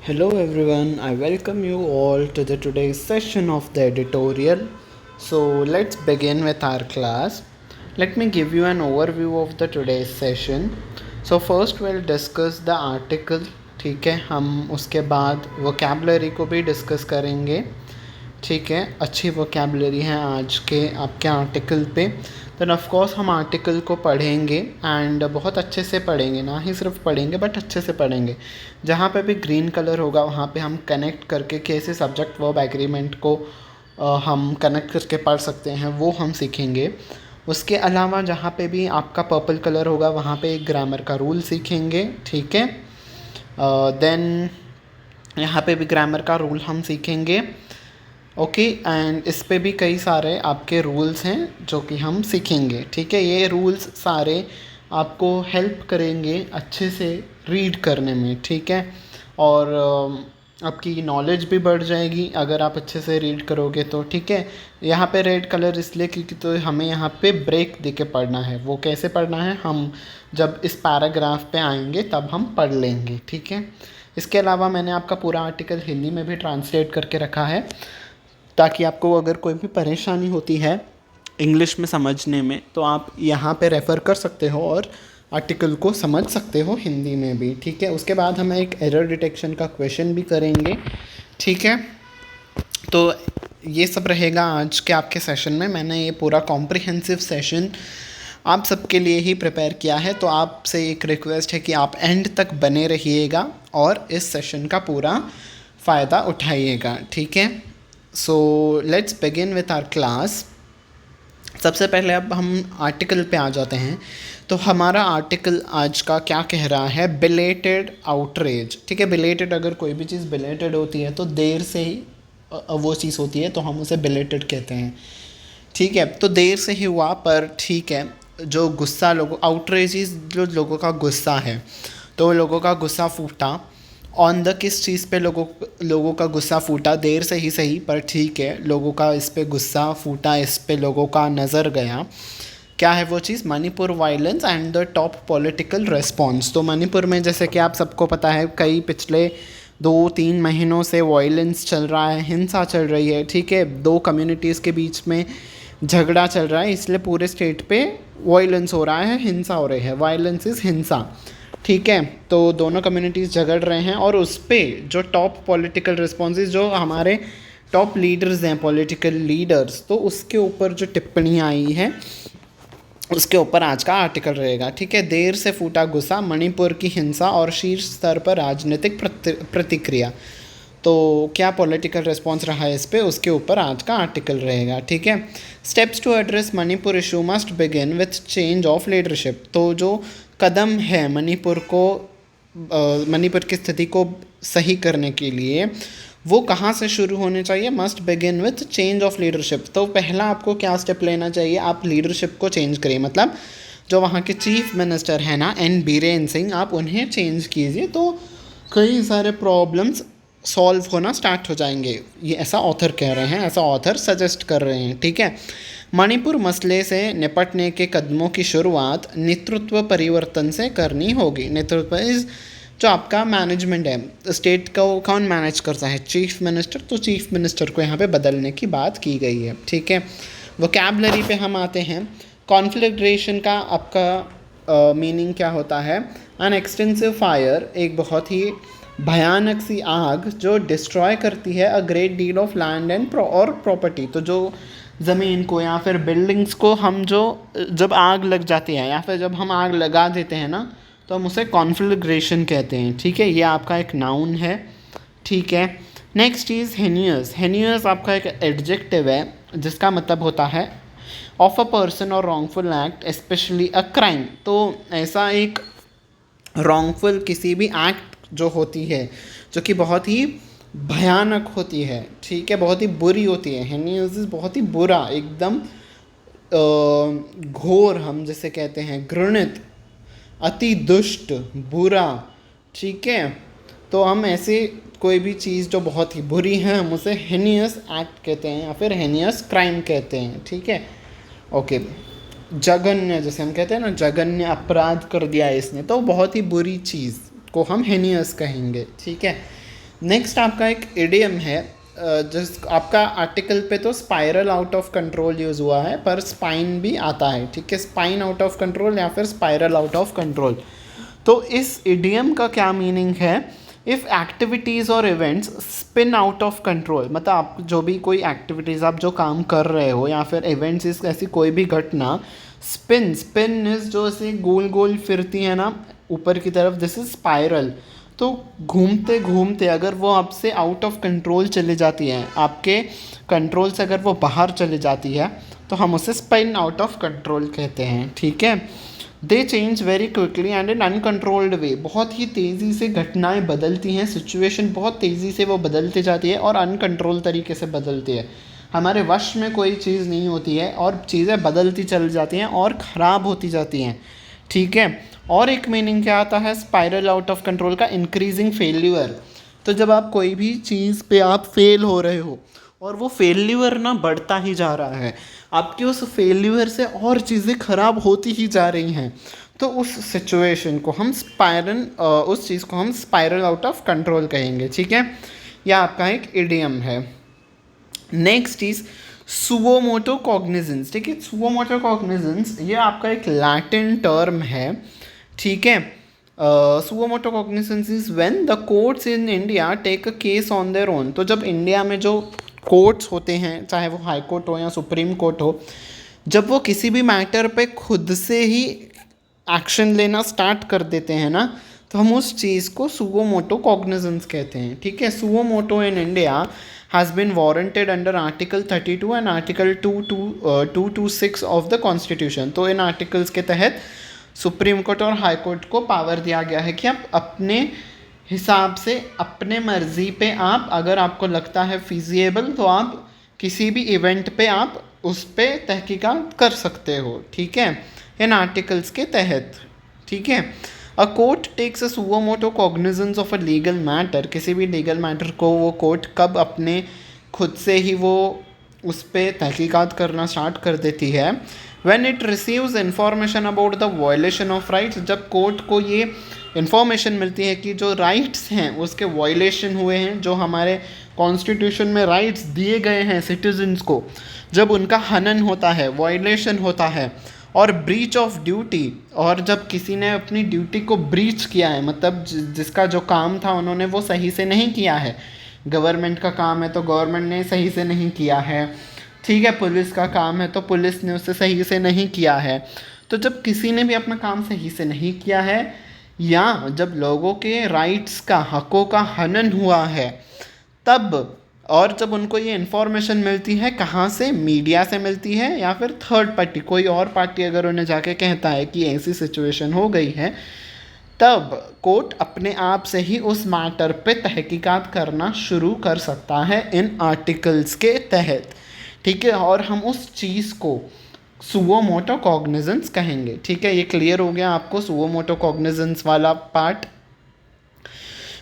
Hello everyone, I welcome you all to the today's session of the editorial. So let's begin with our class. Let me give you an overview of the today's session. So first we'll discuss the article, ठीक है. हम उसके बाद vocabulary को भी discuss करेंगे, ठीक है. अच्छी वोकेबलरी है आज के आपके आर्टिकल पे. देन ऑफ कोर्स हम आर्टिकल को पढ़ेंगे एंड बहुत अच्छे से पढ़ेंगे, ना ही सिर्फ पढ़ेंगे बट अच्छे से पढ़ेंगे. जहाँ पे भी ग्रीन कलर होगा वहाँ पे हम कनेक्ट करके कैसे सब्जेक्ट वर्ब एग्रीमेंट को हम कनेक्ट करके पढ़ सकते हैं वो हम सीखेंगे. उसके अलावा जहाँ पे भी आपका पर्पल कलर होगा वहाँ पे एक ग्रामर का रूल सीखेंगे, ठीक है. देन यहाँ पे भी ग्रामर का रूल हम सीखेंगे, ओके. एंड इस पे भी कई सारे आपके रूल्स हैं जो कि हम सीखेंगे, ठीक है. ये रूल्स सारे आपको हेल्प करेंगे अच्छे से रीड करने में, ठीक है. और आपकी नॉलेज भी बढ़ जाएगी अगर आप अच्छे से रीड करोगे तो, ठीक है. यहाँ पे रेड कलर इसलिए क्योंकि तो हमें यहाँ पे ब्रेक दे के पढ़ना है. वो कैसे पढ़ना है हम जब इस पैराग्राफ पे आएंगे तब हम पढ़ लेंगे, ठीक है. इसके अलावा मैंने आपका पूरा आर्टिकल हिंदी में भी ट्रांसलेट करके रखा है ताकि आपको अगर कोई भी परेशानी होती है इंग्लिश में समझने में तो आप यहाँ पे रेफ़र कर सकते हो और आर्टिकल को समझ सकते हो हिंदी में भी, ठीक है. उसके बाद हम एक एरर डिटेक्शन का क्वेश्चन भी करेंगे, ठीक है. तो ये सब रहेगा आज के आपके सेशन में. मैंने ये पूरा कॉम्प्रिहेंसिव सेशन आप सबके लिए ही प्रिपेयर किया है, तो आपसे एक रिक्वेस्ट है कि आप एंड तक बने रहिएगा और इस सेशन का पूरा फ़ायदा उठाइएगा, ठीक है. So let's begin with our class. सबसे पहले अब हम आर्टिकल पे आ जाते हैं. तो हमारा आर्टिकल आज का क्या कह रहा है, बिलेटेड आउटरेज, ठीक है. बिलेटेड, अगर कोई भी चीज़ बिलेटेड होती है तो देर से ही वो चीज़ होती है तो हम उसे बिलेटेड कहते हैं, ठीक है. तो देर से ही हुआ पर ठीक है. जो गुस्सा लोगों, आउटरेज जो लोगों का गुस्सा है, तो लोगों का गुस्सा फूटा ऑन द किस चीज़ पे लोगों का गुस्सा फूटा, देर से ही सही पर ठीक है. लोगों का इस पे गुस्सा फूटा, इस पे लोगों का नज़र गया. क्या है वो चीज़, Manipur violence and the top political response. तो मणिपुर में जैसे कि आप सबको पता है कई पिछले 2-3 महीनों से वायलेंस चल रहा है, हिंसा चल रही है, ठीक है. दो कम्युनिटीज़ के बीच में झगड़ा चल रहा है, इसलिए पूरे स्टेट पे वायलेंस हो रहा है, हिंसा हो रही है. वायलेंस इज़ हिंसा, ठीक है. तो दोनों कम्युनिटीज़ झगड़ रहे हैं और उस पर जो टॉप पॉलिटिकल रिस्पॉन्सेज, जो हमारे टॉप लीडर्स हैं, पॉलिटिकल लीडर्स, तो उसके ऊपर जो टिप्पणी आई है उसके ऊपर आज का आर्टिकल रहेगा, ठीक है. देर से फूटा गुस्सा, मणिपुर की हिंसा और शीर्ष स्तर पर राजनीतिक प्रतिक्रिया. तो क्या पॉलिटिकल रिस्पॉन्स रहा है इस पे, उसके ऊपर आज का आर्टिकल रहेगा, ठीक है. Steps to address Manipur issue must begin with change of leadership. तो जो कदम है मणिपुर की स्थिति को सही करने के लिए वो कहाँ से शुरू होने चाहिए, must begin with change of leadership. तो पहला आपको क्या स्टेप लेना चाहिए, आप लीडरशिप को चेंज करिए. मतलब जो वहाँ के चीफ मिनिस्टर हैं ना, एन बीरेन सिंह, आप उन्हें चेंज कीजिए तो कई सारे प्रॉब्लम्स सॉल्व होना स्टार्ट हो जाएंगे. ये ऐसा ऑथर कह रहे हैं, ऐसा ऑथर सजेस्ट कर रहे हैं, ठीक है. मणिपुर मसले से निपटने के कदमों की शुरुआत नेतृत्व परिवर्तन से करनी होगी. नेतृत्व इज जो आपका मैनेजमेंट है, स्टेट को कौन मैनेज करता है, चीफ मिनिस्टर. तो चीफ मिनिस्टर को यहाँ पे बदलने की बात की गई है, ठीक है. वोकैबुलरी पे हम आते हैं. कॉन्फ्लिग्रेशन का आपका मीनिंग क्या होता है, एन एक्सटेंसिव फायर, एक बहुत ही भयानक सी आग जो डिस्ट्रॉय करती है a great deal of land and और प्रॉपर्टी. तो जो ज़मीन को या फिर बिल्डिंग्स को हम जब आग लग जाती है या फिर जब हम आग लगा देते हैं ना, तो हम उसे कॉन्फ्लिग्रेशन कहते हैं, ठीक है. ये आपका एक नाउन है, ठीक है. Next is हेनियस. हेनियस आपका एक एडजेक्टिव है जिसका मतलब होता है ऑफ अ पर्सन और wrongful act specially a crime. तो ऐसा एक रॉन्गफुल किसी भी एक्ट जो होती है जो कि बहुत ही भयानक होती है, ठीक है, बहुत ही बुरी होती है. हेनियस बहुत ही बुरा, एकदम घोर, हम जिसे कहते हैं घृणित, अति दुष्ट, बुरा, ठीक है. तो हम ऐसे कोई भी चीज़ जो बहुत ही बुरी है हम उसे हेनियस एक्ट कहते हैं या फिर हेनियस क्राइम कहते हैं, ठीक है. ओके. जघन्य, जैसे हम कहते हैं ना, जघन्य अपराध कर दिया इसने, तो बहुत ही बुरी चीज़ को हम हेनियस कहेंगे, ठीक है. नेक्स्ट आपका एक इडियम है, जिस आपका आर्टिकल पे तो spiral out of control use हुआ है, पर स्पाइन भी आता है, ठीक है, स्पाइन आउट ऑफ कंट्रोल या फिर स्पाइरल आउट ऑफ कंट्रोल। तो इस इडियम का क्या मीनिंग है? इफ़ एक्टिविटीज़ और events spin out of control, मतलब आप जो भी कोई एक्टिविटीज़, आप जो काम कर रहे हो या फिर इवेंट्स, इस ऐसी कोई भी घटना, स्पिन इज जो ऐसे गोल गोल फिरती है ना ऊपर की तरफ, दिस इज स्पाइरल। तो घूमते घूमते अगर वो आपसे आउट ऑफ कंट्रोल चली जाती है, आपके कंट्रोल से अगर वो बाहर चली जाती है, तो हम उसे स्पिन आउट ऑफ कंट्रोल कहते हैं, ठीक है। They change very quickly and in uncontrolled way, बहुत ही तेज़ी से घटनाएं बदलती हैं, सिचुएशन बहुत तेज़ी से वो बदलती जाती है और अनकंट्रोल तरीके से बदलती है। हमारे वश में कोई चीज़ नहीं होती है और चीज़ें बदलती चल जाती हैं और ख़राब होती जाती हैं, ठीक है। और एक मीनिंग क्या आता है स्पाइरल आउट ऑफ कंट्रोल का? Increasing failure. तो जब आप कोई भी चीज़ पे आप फेल हो रहे हो और वो फेल्यूअर ना बढ़ता ही जा रहा है, आपकी उस फेल्यूअर से और चीज़ें ख़राब होती ही जा रही हैं, तो उस सिचुएशन को हम उस चीज़ को हम स्पाइरल आउट ऑफ कंट्रोल कहेंगे, ठीक है। यह आपका एक इडियम है। नेक्स्ट इज सुओमोटो कॉग्निजेंस, ठीक है। सुओमोटो कॉग्निजेंस ये आपका एक लैटिन टर्म है, ठीक है। Suo motu cognizance is when the courts in India take a case on their own. तो जब इंडिया में जो कोर्ट्स होते हैं, चाहे वो हाई कोर्ट हो या सुप्रीम कोर्ट हो, जब वो किसी भी मैटर पे खुद से ही एक्शन लेना स्टार्ट कर देते हैं ना, तो हम उस चीज़ को सुओमोटो कॉग्निजेंस कहते हैं, ठीक है। Suo motu in India has been warranted under Article 32 and Article 226 of the Constitution। तो इन आर्टिकल्स के तहत सुप्रीम कोर्ट और हाई कोर्ट को पावर दिया गया है कि आप अपने हिसाब से, अपने मर्जी पे, आप अगर आपको लगता है फिजिएबल, तो आप किसी भी इवेंट पे आप उस पर तहकीकात कर सकते हो, ठीक है, इन आर्टिकल्स के तहत, ठीक है। A court takes a suo motu cognizance of a legal matter. किसी भी लीगल मैटर को वो कोर्ट कब अपने खुद से ही वो उस पर तहकीकात करना स्टार्ट कर देती है? When it receives information about the violation of rights. जब कोर्ट को ये इन्फॉर्मेशन मिलती है कि जो राइट्स हैं उसके वायलेशन हुए हैं, जो हमारे कॉन्स्टिट्यूशन में राइट्स दिए गए हैं सिटीजन्स को, जब उनका हनन होता है, वायलेशन होता है, और ब्रीच ऑफ ड्यूटी, और जब किसी ने अपनी ड्यूटी को ब्रीच किया है, मतलब जिसका जो काम था उन्होंने वो सही से नहीं किया है, गवर्नमेंट का काम है तो गवर्नमेंट ने सही से नहीं किया है, ठीक है, पुलिस का काम है तो पुलिस ने उसे सही से नहीं किया है। तो जब किसी ने भी अपना काम सही से नहीं किया है, या जब लोगों के राइट्स का, हकों का हनन हुआ है, तब, और जब उनको ये इन्फॉर्मेशन मिलती है, कहाँ से? मीडिया से मिलती है, या फिर थर्ड पार्टी, कोई और पार्टी अगर उन्हें जाके कहता है कि ऐसी सिचुएशन हो गई है, तब कोर्ट अपने आप से ही उस मैटर पे तहकीकात करना शुरू कर सकता है इन आर्टिकल्स के तहत, ठीक है। और हम उस चीज़ को सुओमोटो कॉग्निजेंस कहेंगे, ठीक है। ये क्लियर हो गया आपको सुओमोटो कॉग्निजेंस वाला पार्ट?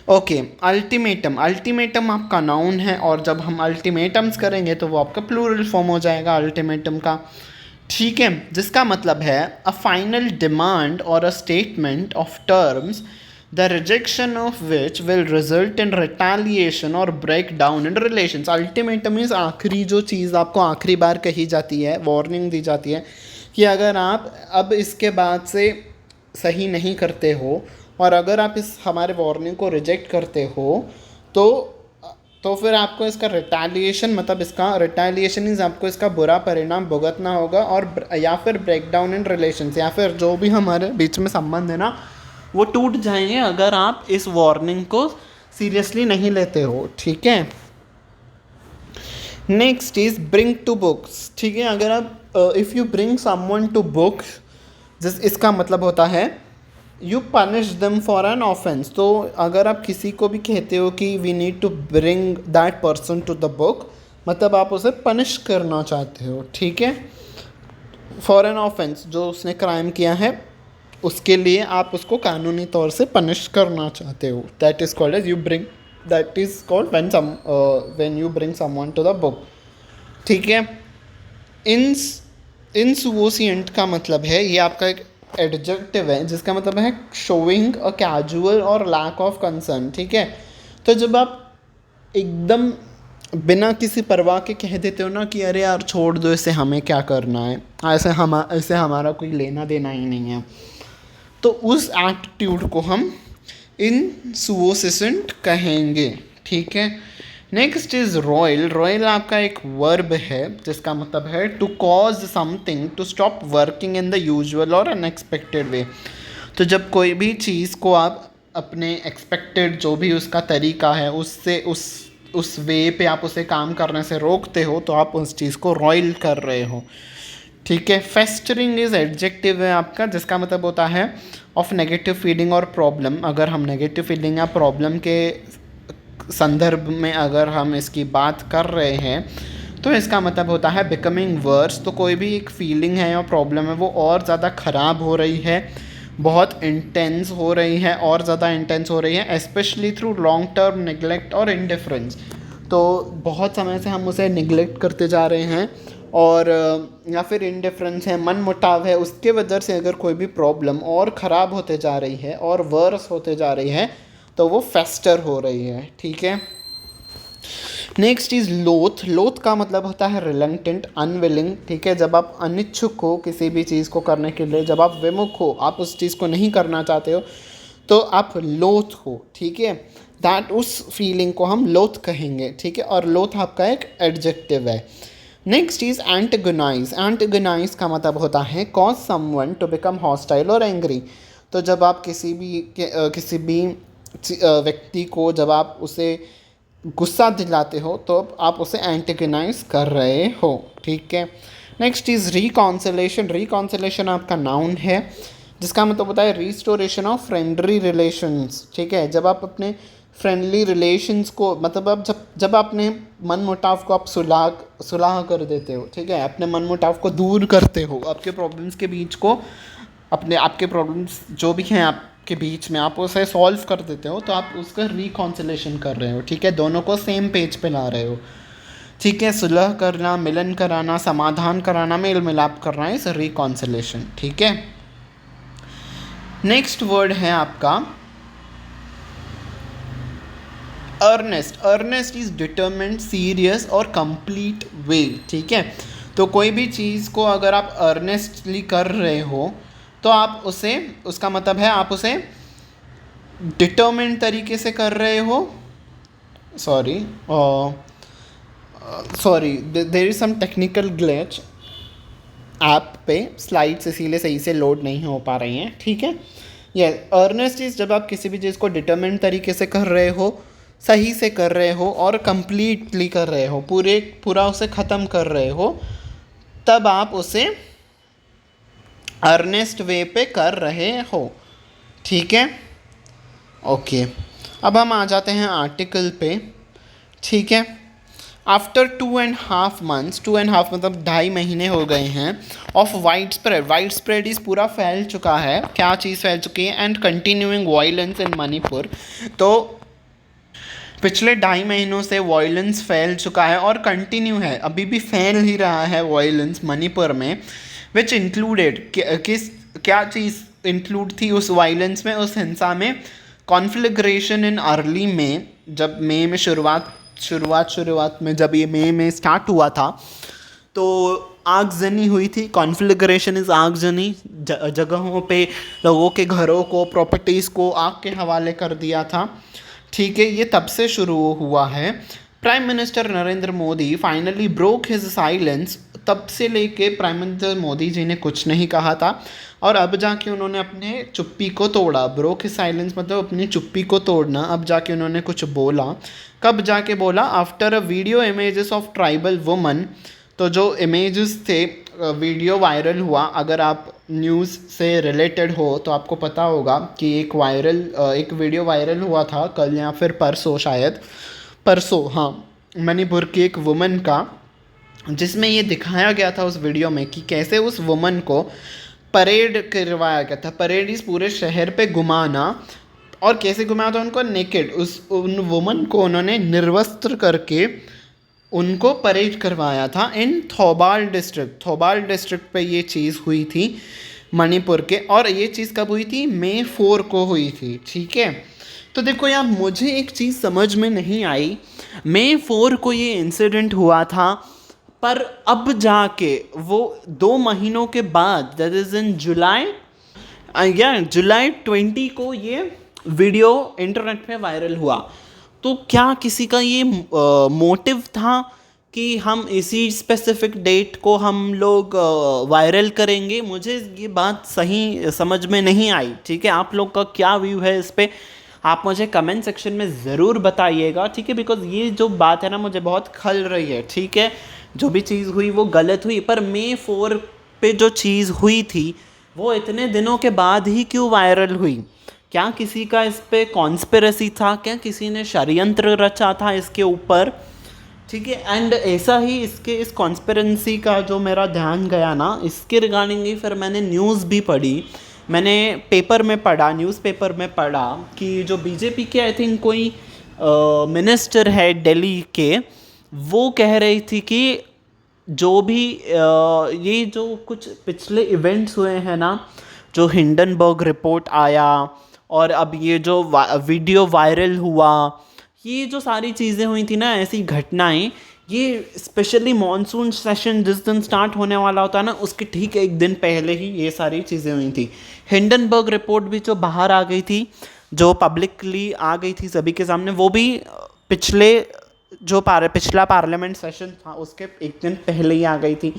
ओके। अल्टीमेटम, अल्टीमेटम आपका नाउन है, और जब हम अल्टीमेटम्स करेंगे तो वो आपका प्लूरल फॉर्म हो जाएगा अल्टीमेटम का, ठीक है, जिसका मतलब है अ final demand or a statement of terms the rejection of which will result in retaliation or break down in relations. Ultimatum means आखिरी जो चीज़ आपको आखिरी बार कही जाती है, वार्निंग दी जाती है कि अगर आप अब इसके बाद से सही नहीं करते हो, और अगर आप इस हमारे वार्निंग को रिजेक्ट करते हो, तो फिर आपको इसका रिटेलिएशन, मतलब इसका रिटेलिएशन इज आपको इसका बुरा परिणाम भुगतना होगा, और या फिर ब्रेक डाउन इन रिलेशंस, या फिर जो भी हमारे बीच में संबंध है ना, वो टूट जाएंगे अगर आप इस वार्निंग को सीरियसली नहीं लेते हो, ठीक है। Next is bring to books, ठीक है। अगर आप if you bring someone to books, इसका मतलब होता है you punish them for an offence. तो अगर आप किसी को भी कहते हो कि we need to bring that person to the book, मतलब आप उसे पनिश करना चाहते हो, ठीक है, फॉर एन ऑफेंस, जो उसने क्राइम किया है उसके लिए आप उसको कानूनी तौर से पनिश करना चाहते हो, that is called as you bring, that is called when you bring someone to the book, ठीक है। इंसुओसिएंट का मतलब है, ये आपका एक एडजेक्टिव है जिसका मतलब है शोइंग अ कैजुअल और लैक ऑफ कंसर्न, ठीक है। तो जब आप एकदम बिना किसी परवाह के कह देते हो ना कि अरे यार छोड़ दो इसे, हमें क्या करना है, ऐसे हमारा कोई लेना देना ही नहीं है, तो उस एटीट्यूड को हम इनसुओसिसेंट कहेंगे। ठीक है। Next is royal. रॉयल आपका एक वर्ब है जिसका मतलब है to cause something to stop working in the usual और अनएक्सपेक्टेड वे। तो जब कोई भी चीज़ को आप अपने एक्सपेक्टेड जो भी उसका तरीका है उससे उस वे पे आप उसे काम करने से रोकते हो तो आप उस चीज़ को रॉयल कर रहे हो। ठीक है। फेस्टरिंग इज एडजेक्टिव है आपका जिसका मतलब होता है ऑफ नेगेटिव फीलिंग और प्रॉब्लम। अगर हम नेगेटिव फीलिंग या प्रॉब्लम के संदर्भ में अगर हम इसकी बात कर रहे हैं तो इसका मतलब होता है बिकमिंग वर्स। तो कोई भी एक फीलिंग है या प्रॉब्लम है वो और ज़्यादा ख़राब हो रही है, बहुत इंटेंस हो रही है, और ज़्यादा इंटेंस हो रही है, specially through long term neglect और इनडिफरेंस। तो बहुत समय से हम उसे निगलेक्ट करते जा रहे हैं और या फिर इनडिफरेंस है, मन मुटाव है, उसके वजह से अगर कोई भी प्रॉब्लम और ख़राब होते जा रही है और वर्स होते जा रही है तो वो फेस्टर हो रही है। ठीक है। नेक्स्ट इज लोथ। लोथ का मतलब होता है रिलंक्टेंट, अनविलिंग। ठीक है। जब आप अनिच्छुक हो किसी भी चीज़ को करने के लिए, जब आप विमुख हो, आप उस चीज़ को नहीं करना चाहते हो तो आप लोथ हो। ठीक है। दैट उस फीलिंग को हम लोथ कहेंगे। ठीक है। और लोथ आपका एक एडजेक्टिव है। Next is एंटेगोनाइज। एंटेगोनाइज का मतलब होता है cause someone to become hostile और एंग्री। तो जब आप किसी भी व्यक्ति को जब आप उसे गुस्सा दिलाते हो तो आप उसे एंटेगोनाइज कर रहे हो। ठीक है। Next is reconciliation. रिकॉन्सिलेशन आपका नाउन है जिसका मतलब होता है रिस्टोरेशन ऑफ फ्रेंडली रिलेशंस। ठीक है। जब आप अपने फ्रेंडली रिलेशंस को मतलब आप जब अपने मन मुटाव को आप सुलह कर देते हो। ठीक है। अपने मन मुटाव को दूर करते हो, आपके प्रॉब्लम्स के बीच को आपके प्रॉब्लम्स जो भी हैं आपके बीच में आप उसे सॉल्व कर देते हो तो आप उसका रिकॉन्सिलेशन कर रहे हो। ठीक है। दोनों को सेम पेज पे ला रहे हो। ठीक है। सुलह करना, मिलन कराना, समाधान कराना, मेल मिलाप करना इस रिकॉन्सिलेशन। ठीक है। नेक्स्ट वर्ड है आपका earnest. Earnest is determined, serious और कंप्लीट वे। ठीक है। तो कोई भी चीज़ को अगर आप अर्नेस्टली कर रहे हो तो आप उसे, उसका मतलब है आप उसे डिटरमिन्ड तरीके से कर रहे हो। Sorry there is some technical glitch app पे, स्लाइड्स इसीलिए सही से लोड नहीं हो पा रही हैं। ठीक है। ये अर्नेस्ट इज जब आप किसी भी चीज़ को डिटरमिन्ड तरीके से कर रहे हो, सही से कर रहे हो और कंप्लीटली कर रहे हो, पूरा उसे ख़त्म कर रहे हो, तब आप उसे अर्नेस्ट वे पे कर रहे हो। ठीक है। ओके। अब हम आ जाते हैं आर्टिकल पे। ठीक है। आफ्टर 2.5 months, 2.5 मतलब 2.5 महीने हो गए हैं, of wide spread. Wide spread इस पूरा फैल चुका है, क्या चीज़ फैल चुकी है, and continuing violence in Manipur. तो पिछले 2.5 महीनों से वायलेंस फैल चुका है और कंटिन्यू है, अभी भी फैल ही रहा है वायलेंस मणिपुर में। विच इंक्लूडेड, क्या चीज़ इंक्लूड थी उस वायलेंस में, उस हिंसा में? कॉन्फ्लिग्रेशन इन अर्ली में, जब मई में शुरुआत में जब ये मई में स्टार्ट हुआ था तो आगजनी हुई थी। कॉन्फ्लिग्रेशन इज़ आगजनी, जगहों पे लोगों के घरों को, प्रॉपर्टीज़ को आग के हवाले कर दिया था। ठीक है। ये तब से शुरू हुआ है। Prime minister Narendra Modi finally broke his silence. तब से लेके प्राइम मिनिस्टर मोदी जी ने कुछ नहीं कहा था और अब जाके उन्होंने अपने चुप्पी को तोड़ा। ब्रोक हिज साइलेंस मतलब अपनी चुप्पी को तोड़ना। अब जाके उन्होंने कुछ बोला। कब जाके बोला? After a video images of tribal woman. तो जो इमेजेस थे, वीडियो वायरल हुआ। अगर आप न्यूज़ से रिलेटेड हो तो आपको पता होगा कि एक वीडियो वायरल हुआ था कल या फिर परसों, शायद परसों, हाँ, मणिपुर की एक वुमन का, जिसमें ये दिखाया गया था उस वीडियो में कि कैसे उस वुमन को परेड करवाया गया था। परेड इस पूरे शहर पे घुमाना, और कैसे घुमाया था उनको? नेकेड, उन वुमन को उन्होंने निर्वस्त्र करके उनको परेड करवाया था इन थौबाल डिस्ट्रिक्ट पे ये चीज़ हुई थी मणिपुर के। और ये चीज़ कब हुई थी? मई 4 को हुई थी। ठीक है। तो देखो यार, मुझे एक चीज़ समझ में नहीं आई। मई 4 को ये इंसिडेंट हुआ था, पर अब जाके वो 2 महीनों के बाद, दैट इज़ इन जुलाई, जुलाई 20 को ये वीडियो इंटरनेट पे वायरल हुआ। तो क्या किसी का ये मोटिव था कि हम इसी स्पेसिफिक डेट को हम लोग वायरल करेंगे? मुझे ये बात सही समझ में नहीं आई। ठीक है, आप लोग का क्या व्यू है इस पे, आप मुझे कमेंट सेक्शन में ज़रूर बताइएगा। ठीक है, बिकॉज ये जो बात है ना मुझे बहुत खल रही है। ठीक है, जो भी चीज़ हुई वो गलत हुई, पर मई 4 पे जो चीज़ हुई थी वो इतने दिनों के बाद ही क्यों वायरल हुई? क्या किसी का इस पे कॉन्स्पिरेसी था? क्या किसी ने षड्यंत्र रचा था इसके ऊपर? ठीक है, एंड ऐसा ही इसके इस कॉन्स्पिरेंसी का जो मेरा ध्यान गया ना, इसके रिगार्डिंग ही फिर मैंने न्यूज़ भी पढ़ी। मैंने पेपर में पढ़ा, न्यूज़पेपर में पढ़ा कि जो बीजेपी के आई थिंक कोई मिनिस्टर है दिल्ली के, वो कह रही थी कि जो भी ये जो कुछ पिछले इवेंट्स हुए हैं ना, जो हिंडनबर्ग रिपोर्ट आया और अब ये जो वीडियो वायरल हुआ, ये जो सारी चीज़ें हुई थी ना, ऐसी घटनाएं, ये स्पेशली मॉनसून सेशन जिस दिन स्टार्ट होने वाला होता है ना, उसके ठीक एक दिन पहले ही ये सारी चीज़ें हुई थी। हिंडनबर्ग रिपोर्ट भी जो बाहर आ गई थी, जो पब्लिकली आ गई थी सभी के सामने, वो भी पिछले जो पिछला पार्लियामेंट सेशन था उसके एक दिन पहले ही आ गई थी।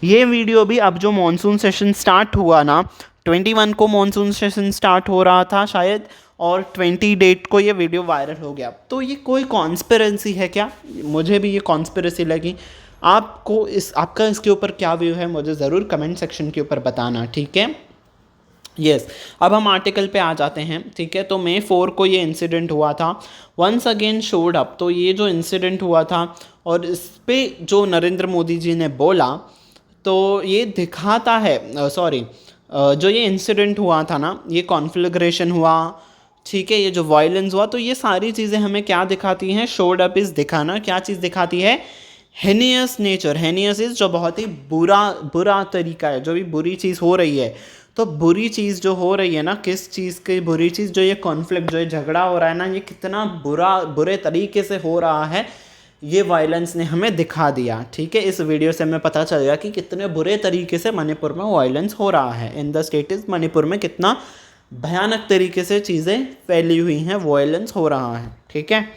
ये वीडियो भी अब जो मॉनसून सेशन स्टार्ट हुआ ना, 21 को मॉनसून सेशन स्टार्ट हो रहा था शायद, और 20 डेट को ये वीडियो वायरल हो गया। तो ये कोई कॉन्स्पिरेसी है क्या? मुझे भी ये कॉन्स्पिरेसी लगी। आपका इसके ऊपर क्या व्यू है, मुझे ज़रूर कमेंट सेक्शन के ऊपर बताना। ठीक है, यस अब हम आर्टिकल पे आ जाते हैं। ठीक है, तो मई 4 को ये इंसिडेंट हुआ था, वंस अगेन शोड अप। तो ये जो इंसिडेंट हुआ था और इस पे जो नरेंद्र मोदी जी ने बोला, तो ये दिखाता है, जो ये इंसिडेंट हुआ था ना, ये कॉन्फ्लिग्रेशन हुआ, ठीक है, ये जो वायलेंस हुआ, तो ये सारी चीज़ें हमें क्या दिखाती हैं? शोड अप इज़ दिखाना क्या चीज़ दिखाती है? हेनियस नेचर। हेनियस इज़ जो बहुत ही बुरा तरीका है, जो भी बुरी चीज़ हो रही है। तो बुरी चीज़ जो हो रही है ना, किस चीज़ की बुरी चीज़? जो ये कॉन्फ्लिक्ट, जो ये झगड़ा हो रहा है ना, ये कितना बुरे तरीके से हो रहा है, ये वायलेंस ने हमें दिखा दिया। ठीक है, इस वीडियो से हमें पता चल गया कि कितने बुरे तरीके से मणिपुर में वायलेंस हो रहा है। In the state is Manipur में कितना भयानक तरीके से चीज़ें फैली हुई हैं, वायलेंस हो रहा है। ठीक है,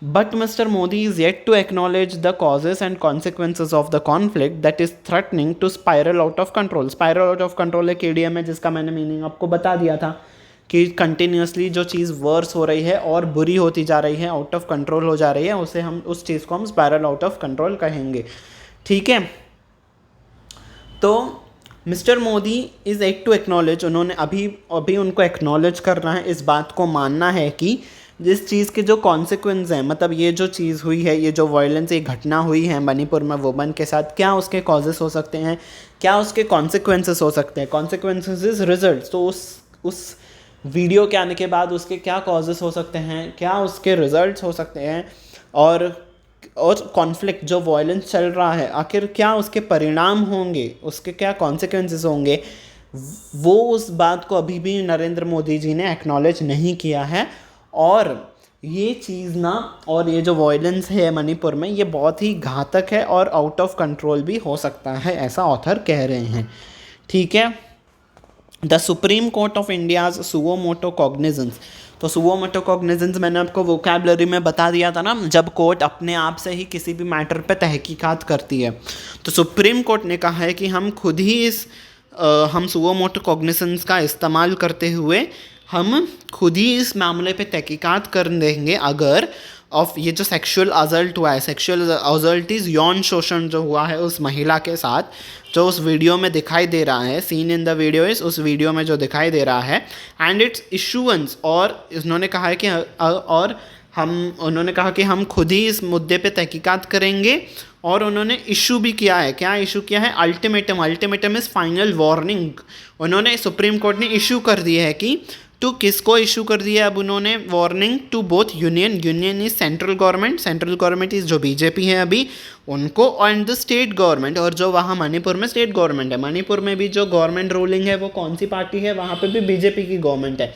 but mister Modi is yet to acknowledge the causes and consequences of the conflict that is threatening to spiral out of control. Spiral out of control एक इडियम है जिसका मैंने मीनिंग आपको बता दिया था कि कंटिन्यूसली जो चीज़ वर्स हो रही है और बुरी होती जा रही है, आउट ऑफ कंट्रोल हो जा रही है, उसे हम उस चीज़ को हम स्पायरल आउट ऑफ कंट्रोल कहेंगे। ठीक है, तो mister Modi is yet to acknowledge, उन्होंने अभी उनको एक्नॉलेज करना है, इस बात को मानना है कि जिस चीज़ के जो कॉन्सिक्वेंस हैं, मतलब ये जो चीज़ हुई है, ये जो वायलेंस, ये घटना हुई है मणिपुर में वुमन के साथ, क्या उसके कॉजेस हो सकते हैं, क्या उसके कॉन्सिक्वेंसेस हो सकते हैं? Consequences is result. तो उस वीडियो के आने के बाद उसके क्या कॉजेस हो सकते हैं, क्या उसके रिजल्ट्स हो सकते हैं, और कॉन्फ्लिक्ट जो वायलेंस चल रहा है, आखिर क्या उसके परिणाम होंगे, उसके क्या कॉन्सिक्वेंसेस होंगे, वो उस बात को अभी भी नरेंद्र मोदी जी ने एक्नॉलेज नहीं किया है। और ये चीज़ ना, और ये जो वायलेंस है मणिपुर में, ये बहुत ही घातक है और आउट ऑफ कंट्रोल भी हो सकता है, ऐसा ऑथर कह रहे हैं। ठीक है, the supreme court of India's suo motu cognizance. तो सुओ मोटो कॉग्निजेंस मैंने आपको वोकैबलरी में बता दिया था ना, जब कोर्ट अपने आप से ही किसी भी मैटर पे तहकीकात करती है। तो सुप्रीम कोर्ट ने कहा है कि हम खुद ही हम सुओ मोटो कॉग्निजेंस का इस्तेमाल करते हुए हम खुद ही इस मामले पे तहकीकात कर देंगे अगर ये जो सेक्सुअल असल्ट हुआ है, सेक्सुअल असल्ट इज़ यौन शोषण जो हुआ है उस महिला के साथ, जो उस वीडियो में दिखाई दे रहा है, सीन इन द वीडियो इस उस वीडियो में जो दिखाई दे रहा है, एंड इट्स इशूएंस। और उन्होंने कहा है कि उन्होंने कहा कि हम खुद ही इस मुद्दे पे तहकीकात करेंगे। और उन्होंने इशू भी किया है, क्या इशू किया है? Ultimatum. Ultimatum is final warning. उन्होंने सुप्रीम कोर्ट ने इशू कर दिया है कि तो किसको इशू कर दिया अब उन्होंने warning? To both union is central government is जो बीजेपी है अभी उनको, एंड द स्टेट गवर्नमेंट, और जो वहाँ मणिपुर में स्टेट गवर्नमेंट है, मणिपुर में भी जो गवर्नमेंट रूलिंग है वो कौन सी पार्टी है, वहाँ पे भी बीजेपी की गवर्नमेंट है।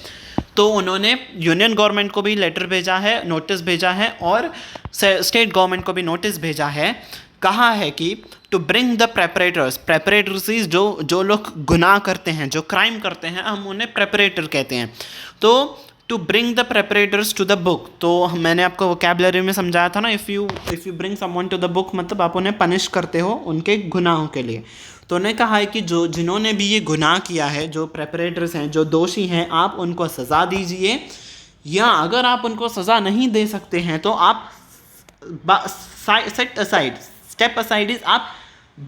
तो उन्होंने यूनियन गवर्नमेंट को भी लेटर भेजा है, नोटिस भेजा है, और स्टेट गवर्नमेंट को भी नोटिस भेजा है। कहा है कि टू ब्रिंग द प्रेपरेटर्स इज जो लोग गुनाह करते हैं, जो क्राइम करते हैं, हम उन्हें प्रेपरेटर कहते हैं। तो to bring the perpetrators to the book, तो मैंने आपको वोकैबुलरी में समझाया था ना, if you bring someone to the book मतलब आप उन्हें पनिश करते हो उनके गुनाहों के लिए। तो उन्हें कहा है कि जिन्होंने भी ये गुनाह किया है, जो प्रेपरेटर्स हैं, जो दोषी हैं, आप उनको सज़ा दीजिए, या अगर आप उनको सज़ा नहीं दे सकते हैं तो आप स्टेप असाइड इज आप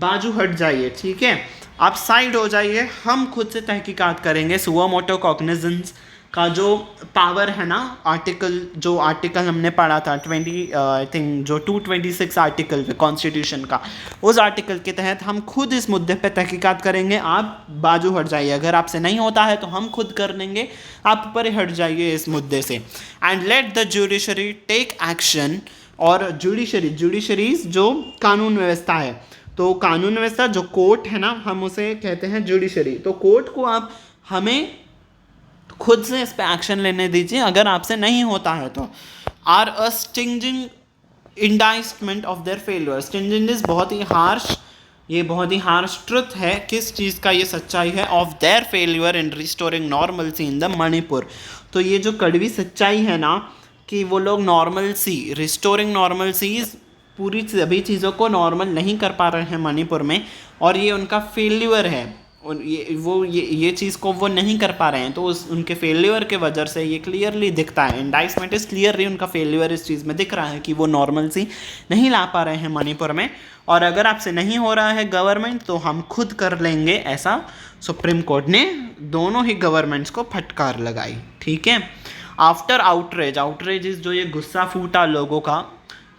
बाजू हट जाइए, ठीक है, आप साइड हो जाइए, हम खुद से तहकीकात करेंगे। सुओ मोटो कॉग्निजेंस का जो पावर है ना, आर्टिकल हमने पढ़ा था 20 आई थिंक जो 226 आर्टिकल कॉन्स्टिट्यूशन का, उस आर्टिकल के तहत हम खुद इस मुद्दे पे तहकीकात करेंगे, आप बाजू हट जाइए। अगर आपसे नहीं होता है तो हम खुद कर लेंगे, आप ऊपर हट जाइए इस मुद्दे से। And let the judiciary take action, और जुडिशरी जो कानून व्यवस्था है, तो कानून व्यवस्था जो कोर्ट है ना, हम उसे कहते हैं जुडिशरी। तो कोर्ट को आप हमें खुद से इस पर एक्शन लेने दीजिए अगर आपसे नहीं होता है तो। Are a stinging indictment of their failure. Stinging is बहुत ही हार्श, ये बहुत ही हार्श ट्रुथ है। किस चीज़ का ये सच्चाई है? Of their failure in restoring normalcy in the Manipur. तो ये जो कड़वी सच्चाई है ना कि वो लोग रिस्टोरिंग नॉर्मलसी पूरी सभी चीज़ों को नॉर्मल नहीं कर पा रहे हैं मणिपुर में, और ये उनका फेल्यूर है, ये चीज़ को वो नहीं कर पा रहे हैं। तो उनके फेल्यूर के वजह से ये क्लियरली दिखता है, इंडाइसमेंट इज क्लियरली उनका फेल्यूर इस चीज़ में दिख रहा है कि वो नॉर्मलसी नहीं ला पा रहे हैं मणिपुर में, और अगर आपसे नहीं हो रहा है गवर्नमेंट तो हम खुद कर लेंगे, ऐसा सुप्रीम कोर्ट ने दोनों ही गवर्नमेंट्स को फटकार लगाई, ठीक है। आफ्टर आउटरेज इज जो ये गुस्सा फूटा लोगों का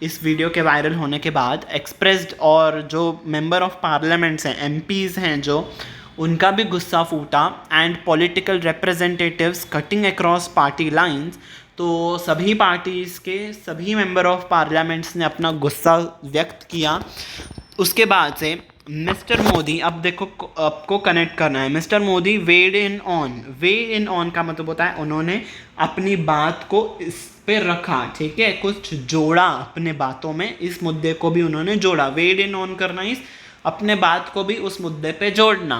इस वीडियो के वायरल होने के बाद एक्सप्रेस्ड, और जो मेंबर ऑफ पार्लियामेंट्स हैं, एमपीज़ हैं, जो उनका भी गुस्सा फूटा, and political representatives cutting across party lines. तो सभी पार्टीज़ के सभी मेंबर ऑफ पार्लियामेंट्स ने अपना गुस्सा व्यक्त किया। उसके बाद से मिस्टर मोदी, अब देखो आपको कनेक्ट करना है, mister Modi weighed in on का मतलब होता है उन्होंने अपनी बात को इस पे रखा, ठीक है, कुछ जोड़ा अपने बातों में, इस मुद्दे को भी उन्होंने जोड़ा। वेड इन ऑन करना इस अपने बात को भी उस मुद्दे पे जोड़ना,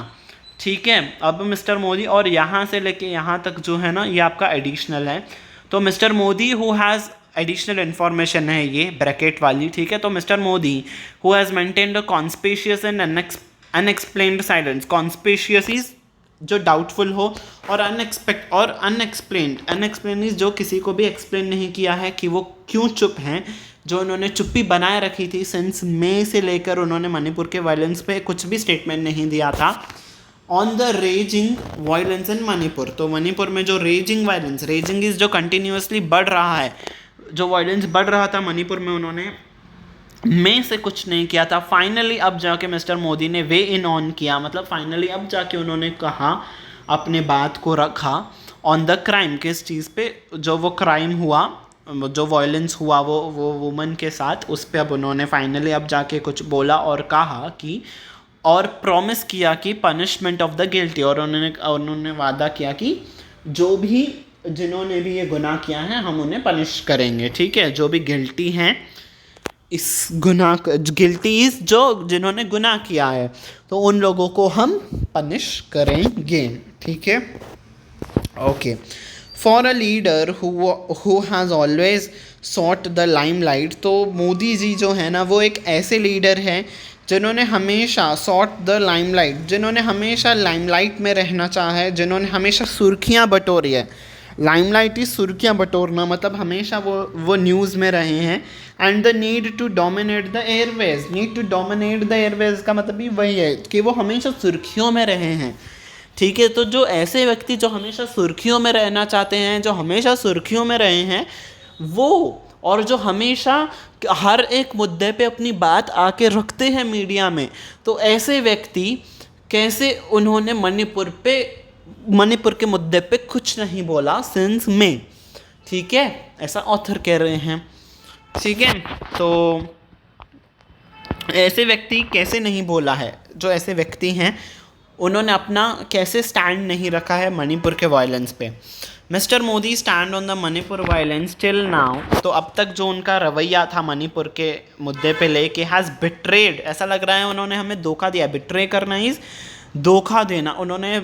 ठीक है। अब मिस्टर मोदी, और यहाँ से लेके यहाँ तक जो है ना ये आपका एडिशनल है। तो mister Modi who has additional information है ये ब्रैकेट वाली, ठीक है। तो mister Modi who has maintained a conspicuous and unexplained silence. Conspicuous is जो डाउटफुल हो, और अनएक्सप्लेन्ड इज जो किसी को भी एक्सप्लेन नहीं किया है कि वो क्यों चुप हैं, जो उन्होंने चुप्पी बनाए रखी थी सिंस मई से लेकर उन्होंने मणिपुर के वायलेंस पे कुछ भी स्टेटमेंट नहीं दिया था। On the raising violence in Manipur, तो मणिपुर में जो रेजिंग इज जो कंटिन्यूसली बढ़ रहा है, जो वायलेंस बढ़ रहा था मणिपुर में, उन्होंने मई से कुछ नहीं किया था। फाइनली अब जाके मिस्टर मोदी ने वे इन ऑन किया, मतलब फाइनली अब जाके उन्होंने कहा, अपने बात को रखा ऑन द क्राइम, किस चीज़ पे, जो वो क्राइम हुआ, जो वायलेंस हुआ वो वुमन के साथ, उस पर अब उन्होंने फाइनली अब जाके कुछ बोला और कहा कि, और प्रॉमिस किया कि पनिशमेंट ऑफ द गिल्टी, और उन्होंने वादा किया कि जिन्होंने भी ये गुनाह किया है हम उन्हें पनिश करेंगे, ठीक है, जो भी गिल्टी हैं इस गुनाह, गिल्टीज जो जिन्होंने गुनाह किया है, तो उन लोगों को हम पनिश करेंगे, ठीक है। Okay, for a leader who has always sought the limelight, तो मोदी जी जो है ना वो एक ऐसे लीडर हैं जिन्होंने हमेशा सॉट द लाइमलाइट, जिन्होंने हमेशा लाइमलाइट में रहना चाहा है, जिन्होंने हमेशा सुर्खियाँ बटोरी है। लाइमलाइट इज सुर्खियाँ बटोरना, मतलब हमेशा वो न्यूज़ में रहे हैं। And the need to dominate the airwaves का मतलब भी वही है कि वो हमेशा सुर्खियों में रहे हैं, ठीक है। तो जो ऐसे व्यक्ति जो हमेशा सुर्खियों में रहना चाहते हैं, जो हमेशा सुर्खियों में रहे हैं वो, और जो हमेशा हर एक मुद्दे पे अपनी बात आके रखते हैं मीडिया में, तो ऐसे व्यक्ति कैसे उन्होंने मणिपुर के मुद्दे पे कुछ नहीं बोला सिंस मई, ठीक है, ऐसा ऑथर कह रहे हैं, ठीक है। तो ऐसे व्यक्ति कैसे नहीं बोला है, जो ऐसे व्यक्ति हैं उन्होंने अपना कैसे स्टैंड नहीं रखा है मणिपुर के वायलेंस पे। Mister Modi stand on the Manipur violence till now. तो अब तक जो उनका रवैया था मणिपुर के मुद्दे पे लेके, हैज़ बिट्रेड, ऐसा लग रहा है उन्होंने हमें धोखा दिया। बिट्रे करना इज धोखा देना, उन्होंने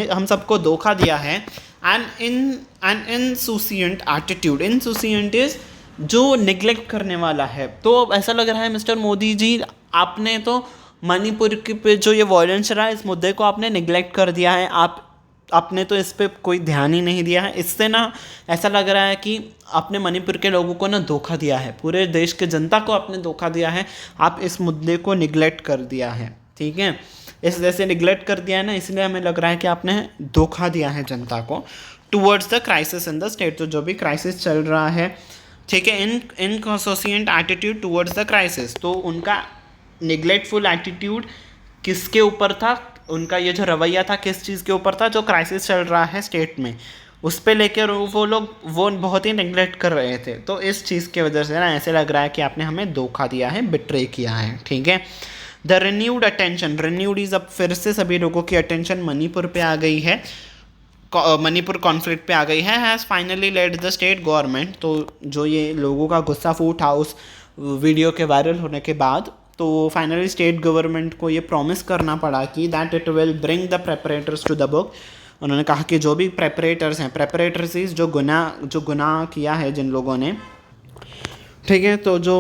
हम सबको धोखा दिया है। एंड इनसुसिएंट एटीट्यूड, इनसुसिएंट इज जो निगलेक्ट करने वाला है। तो ऐसा लग रहा है मिस्टर मोदी जी, आपने तो मणिपुर के पे जो ये वायलेंस रहा है, इस मुद्दे को आपने निगलेक्ट कर दिया है। आपने तो इस पे कोई ध्यान ही नहीं दिया है। इससे ना ऐसा लग रहा है कि आपने मणिपुर के लोगों को ना धोखा दिया है, पूरे देश के जनता को आपने धोखा दिया है। आप इस मुद्दे को निगलेक्ट कर दिया है, ठीक है। इस वजह से निगलेक्ट कर दिया है ना, इसलिए हमें लग रहा है कि आपने धोखा दिया है जनता को towards the crisis in the state. तो जो भी क्राइसिस चल रहा है, ठीक है, inconsistent attitude towards the crisis. तो उनका निगलेक्टफुल एटीट्यूड किसके ऊपर था, उनका ये जो रवैया था किस चीज़ के ऊपर था, जो क्राइसिस चल रहा है स्टेट में, उस पे लेकर वो लोग वो बहुत ही निगलेक्ट कर रहे थे। तो इस चीज़ की वजह से ना ऐसे लग रहा है कि आपने हमें धोखा दिया है, बिट्रे किया है, ठीक है। The renewed attention, renewed is, अब फिर से सभी लोगों की अटेंशन मणिपुर पे आ गई है, मणिपुर कॉन्फ्लिक्ट पे आ गई है। Has finally led the state government. तो जो ये लोगों का गुस्सा फूटा उस वीडियो के वायरल होने के बाद, तो फाइनली स्टेट गवर्नमेंट को ये प्रॉमिस करना पड़ा कि that it will bring the perpetrators to the book. उन्होंने कहा कि जो भी प्रेपरेटर्स हैं, प्रेपरेटर्स इज जो गुनाह किया है जिन लोगों ने, ठीक है। तो जो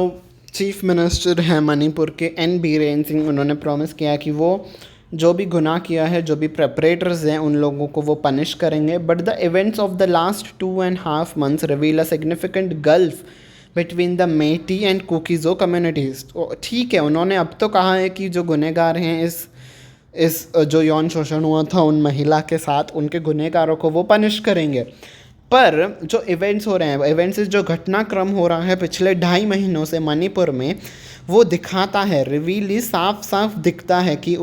चीफ मिनिस्टर हैं मणिपुर के, एन बीरेन सिंह, उन्होंने प्रॉमिस किया कि वो जो भी गुनाह किया है, जो भी प्रेपरेटर्स हैं, उन लोगों को वो पनिश करेंगे। But the events of the last 2.5 months reveal a significant gulf between the Meitei and Kuki Zo communities. ठीक है, उन्होंने अब तो कहा है कि जो गुनहगार हैं इस जो यौन शोषण हुआ था उन महिला के साथ, उनके गुनहगारों को वो पनिश करेंगे। पर जो इवेंट्स हो रहे हैं, इवेंट्स जो घटनाक्रम हो रहा है पिछले 2.5 महीनों से मणिपुर में, वो दिखाता है, रिवीली साफ साफ दिखता है कि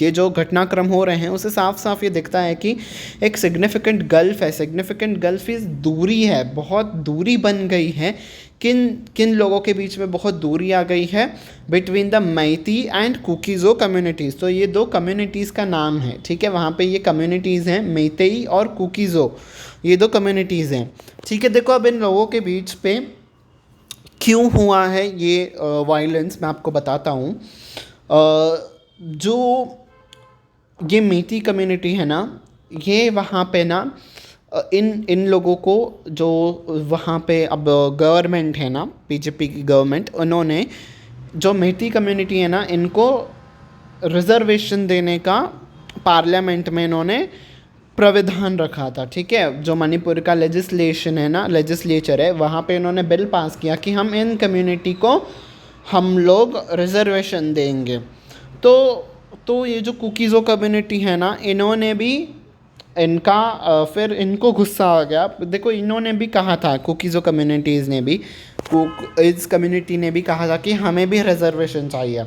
ये जो घटनाक्रम हो रहे हैं उससे साफ साफ ये दिखता है कि एक सिग्निफिकेंट गल्फ है। सिग्निफिकेंट गल्फ इस दूरी है, बहुत दूरी बन गई है। किन लोगों के बीच में बहुत दूरी आ गई है, between the Meitei and Kuki Zo communities. तो ये 2 कम्युनिटीज़ का नाम है, ठीक है। वहाँ पे ये कम्युनिटीज़ हैं, मैतेई और कुकीज़ो, ये 2 कम्युनिटीज़ हैं, ठीक है। देखो अब इन लोगों के बीच पे क्यों हुआ है ये वायलेंस, मैं आपको बताता हूँ। जो ये मैती कम्युनिटी है ना, ये वहाँ पे ना इन लोगों को, जो वहाँ पे अब गवर्नमेंट है ना, बीजेपी की गवर्नमेंट, उन्होंने जो मैती कम्युनिटी है ना, इनको रिजर्वेशन देने का पार्लियामेंट में इन्होंने प्राविधान रखा था, ठीक है। जो मणिपुर का लेजिस्लेशन है ना, लेजिस्लेचर है, वहाँ पे इन्होंने बिल पास किया कि हम इन कम्युनिटी को हम लोग रिजर्वेशन देंगे। तो ये जो कुकीज़ो कम्युनिटी है ना, इन्होंने भी फिर इनको गुस्सा आ गया। देखो इन्होंने भी कहा था, कुकीज़ो कम्युनिटीज़ ने भी, इस कम्युनिटी ने भी कहा था कि हमें भी रिजर्वेशन चाहिए।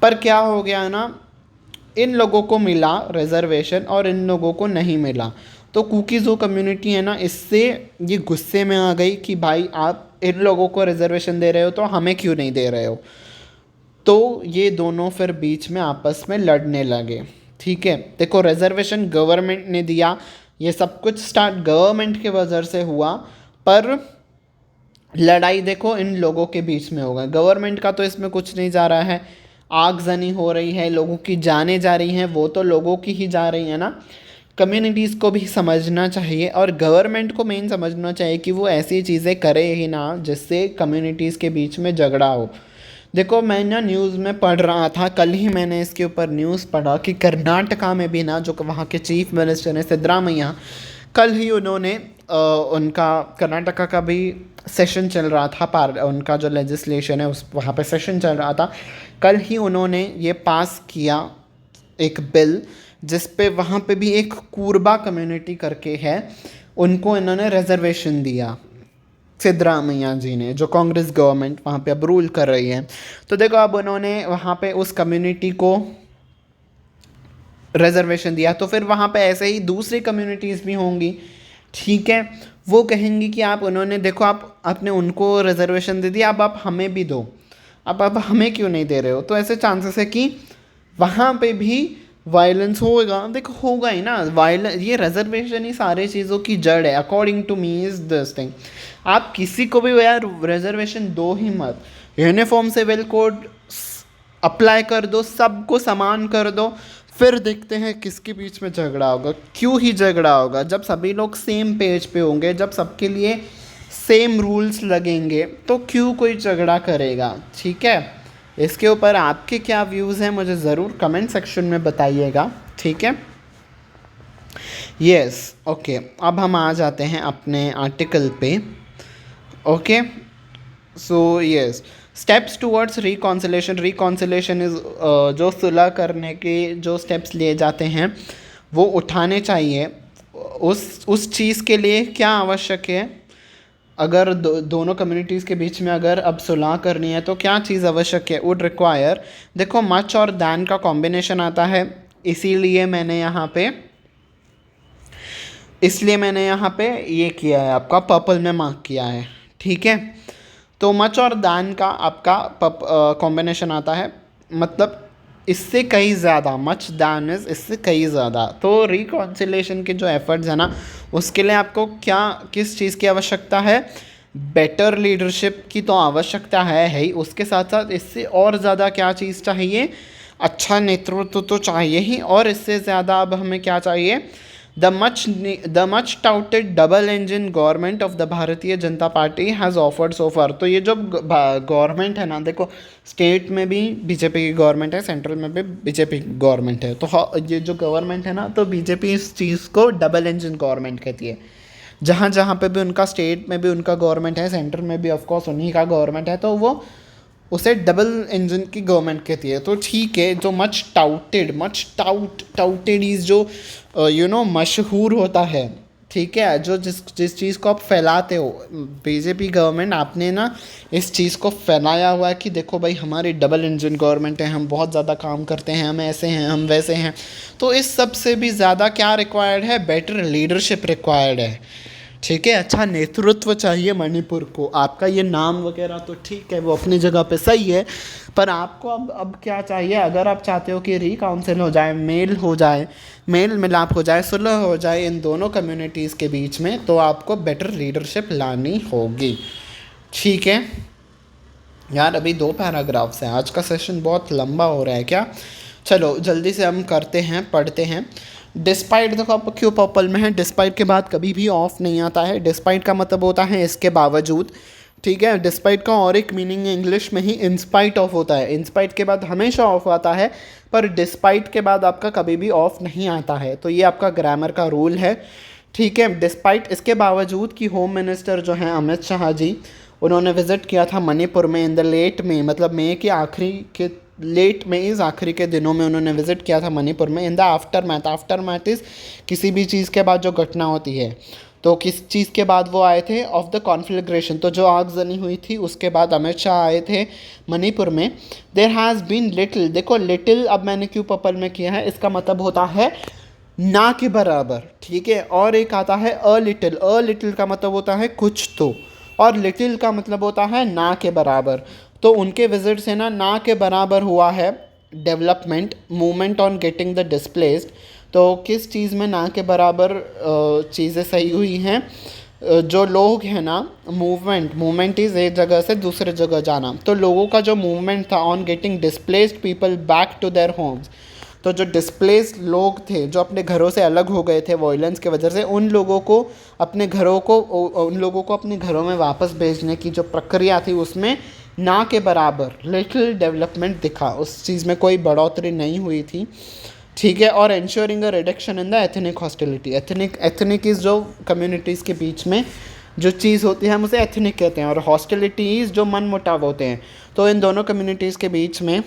पर क्या हो गया ना, इन लोगों को मिला रिजर्वेशन और इन लोगों को नहीं मिला। तो कुकीज़ो कम्युनिटी है ना, इससे ये गुस्से में आ गई कि भाई आप इन लोगों को रिजर्वेशन दे रहे हो तो हमें क्यों नहीं दे रहे हो। तो ये दोनों फिर बीच में आपस में लड़ने लगे, ठीक है। देखो रिजर्वेशन गवर्नमेंट ने दिया, ये सब कुछ स्टार्ट गवर्नमेंट के वजह से हुआ, पर लड़ाई देखो इन लोगों के बीच में होगा। गवर्नमेंट का तो इसमें कुछ नहीं जा रहा है, आगजनी हो रही है, लोगों की जानें जा रही हैं, वो तो लोगों की ही जा रही है ना। कम्युनिटीज़ को भी समझना चाहिए और गवर्नमेंट को मेन समझना चाहिए कि वो ऐसी चीज़ें करे ही ना जिससे कम्युनिटीज़ के बीच में झगड़ा हो। देखो मैं ना न्यूज़ में पढ़ रहा था, कल ही मैंने इसके ऊपर न्यूज़ पढ़ा कि कर्नाटका में भी ना, जो वहाँ के चीफ मिनिस्टर हैं सिद्धरामैया, कल ही उन्होंने उनका कर्नाटका का भी सेशन चल रहा था, उनका जो लेजिस्लेशन है उस वहाँ पे सेशन चल रहा था। कल ही उन्होंने ये पास किया एक बिल, जिस पे वहाँ पे भी एक कूरबा कम्युनिटी करके है, उनको इन्होंने रिजर्वेशन दिया सिद्धरामैया जी ने, जो कांग्रेस गवर्नमेंट वहाँ पे अब रूल कर रही है। तो देखो अब उन्होंने वहाँ पे उस कम्युनिटी को रिजर्वेशन दिया, तो फिर वहाँ पे ऐसे ही दूसरी कम्युनिटीज़ भी होंगी, ठीक है। वो कहेंगी कि आप, उन्होंने देखो आपने उनको रिजर्वेशन दे दिया, अब आप हमें भी दो, अब हमें क्यों नहीं दे रहे हो। तो ऐसे चांसेस है कि वहाँ पे भी वायलेंस होगा, देखो होगा ही ना वायलेंस, ये रिजर्वेशन ही सारी चीज़ों की जड़ है according to me is this thing. आप किसी को भी यार रिजर्वेशन दो ही मत, यूनिफॉर्म सिविल कोड अप्लाई कर दो, सबको समान कर दो, फिर देखते हैं किसके बीच में झगड़ा होगा। क्यों ही झगड़ा होगा, जब सभी लोग सेम पेज पे होंगे, जब सबके लिए सेम रूल्स लगेंगे, तो क्यों कोई झगड़ा करेगा। ठीक है, इसके ऊपर आपके क्या व्यूज़ हैं मुझे ज़रूर कमेंट सेक्शन में बताइएगा। ठीक है, यस ओके, अब हम आ जाते हैं अपने आर्टिकल पे। Okay, so yes, steps towards reconciliation. Reconciliation is जो सुलह करने के जो स्टेप्स लिए जाते हैं वो उठाने चाहिए। उस चीज़ के लिए क्या आवश्यक है, अगर दोनों कम्युनिटीज़ के बीच में अगर अब सुलह करनी है तो क्या चीज़ आवश्यक है, वुड रिक्वायर, देखो मच और दैन का कॉम्बिनेशन आता है, इसीलिए मैंने यहाँ पे ये किया है, आपका पर्पल में मार्क किया है। ठीक है, तो मच और दैन का आपका कॉम्बिनेशन आता है, मतलब इससे कई ज़्यादा, मच दैन इज़ इससे कई ज़्यादा। तो रिकॉन्सिलेशन के जो एफर्ट्स है ना, उसके लिए आपको क्या किस चीज़ की आवश्यकता है, बेटर लीडरशिप की तो आवश्यकता है ही, उसके साथ साथ इससे और ज़्यादा क्या चीज़ चाहिए, अच्छा नेतृत्व तो चाहिए ही, और इससे ज़्यादा अब हमें क्या चाहिए, the much touted double engine government of the Bharatiya Janata party has offered सो फार। तो ये जो गवर्नमेंट है ना, देखो स्टेट में भी बीजेपी की गवर्नमेंट है, सेंट्रल में भी बीजेपी की गवर्नमेंट है, तो ये जो गवर्नमेंट है ना, तो बीजेपी इस चीज़ को डबल इंजन गवर्नमेंट कहती है। जहाँ जहाँ पे भी उनका, स्टेट में भी उनका गवर्नमेंट है, सेंटर में भी ऑफकोर्स उन्हीं का गवर्नमेंट है, तो वो उसे डबल इंजन की गवर्नमेंट कहती है। तो ठीक है, जो टाउटेड इज़ जो मशहूर होता है, ठीक है, जो जिस चीज़ को आप फैलाते हो, बीजेपी गवर्नमेंट आपने ना इस चीज़ को फैलाया हुआ है कि देखो भाई हमारी डबल इंजन गवर्नमेंट है, हम बहुत ज़्यादा काम करते हैं, हम ऐसे हैं, हम वैसे हैं। तो इस सब से भी ज़्यादा क्या रिक्वायर्ड है, बेटर लीडरशिप रिक्वायर्ड है। ठीक है, अच्छा नेतृत्व चाहिए मणिपुर को। आपका ये नाम वगैरह तो ठीक है, वो अपनी जगह पे सही है, पर आपको अब क्या चाहिए, अगर आप चाहते हो कि रिकाउंसिल हो जाए, मेल मिलाप हो जाए, सुलह हो जाए इन दोनों कम्युनिटीज़ के बीच में, तो आपको बेटर लीडरशिप लानी होगी। ठीक है यार, अभी 2 पैराग्राफ्स हैं, आज का सेशन बहुत लंबा हो रहा है क्या। चलो जल्दी से हम करते हैं, पढ़ते हैं। डिस्पाइट, देखो आप क्यों पर्पल में है, डिस्पाइट के बाद कभी भी ऑफ नहीं आता है। डिस्पाइट का मतलब होता है इसके बावजूद। ठीक है, डिस्पाइट का और एक मीनिंग इंग्लिश में ही इंस्पाइट ऑफ होता है। इंस्पाइट के बाद हमेशा ऑफ आता है, पर डिस्पाइट के बाद आपका कभी भी ऑफ नहीं आता है। तो ये आपका ग्रामर का रूल है। ठीक है, डिस्पाइट, इसके बावजूद कि होम मिनिस्टर जो हैं अमित शाह जी, उन्होंने विज़िट किया था मणिपुर में इन द लेट में, मतलब मई के आखिरी के लेट में इस आखिरी के दिनों में उन्होंने विज़िट किया था मणिपुर में। In the after math is किसी भी चीज़ के बाद जो घटना होती है, तो किस चीज़ के बाद वो आए थे, ऑफ द कॉन्फ्लिग्रेशन, तो जो आग जनी हुई थी उसके बाद अमित शाह आए थे मणिपुर में। देर हैज़ बीन लिटिल, देखो लिटिल अब मैंने क्यों पर्पल में किया है, इसका मतलब होता है ना के बराबर। ठीक है, और एक आता है अ लिटिल का मतलब होता है कुछ तो, और लिटिल का मतलब होता है ना के बराबर। तो उनके विजिट से ना के बराबर हुआ है development, movement on getting the displaced. तो किस चीज़ में ना के बराबर चीज़ें सही हुई हैं, जो लोग हैं ना, मूवमेंट इज़ एक जगह से दूसरे जगह जाना, तो लोगों का जो मूवमेंट था on getting displaced people back to their homes, तो जो डिस्प्लेस्ड लोग थे, जो अपने घरों से अलग हो गए थे वॉयलेंस के वजह से, उन लोगों को अपने घरों में वापस भेजने की जो प्रक्रिया थी, उसमें ना के बराबर लिटिल डेवलपमेंट दिखा, उस चीज़ में कोई बढ़ोतरी नहीं हुई थी। ठीक है, और ensuring a reduction in the ethnic hostility, ethnic जो कम्युनिटीज़ के बीच में जो चीज़ होती है हम उसे एथनिक कहते हैं, और हॉस्टिलिटीज़ जो मन मुटाव होते हैं। तो इन दोनों कम्युनिटीज़ के बीच में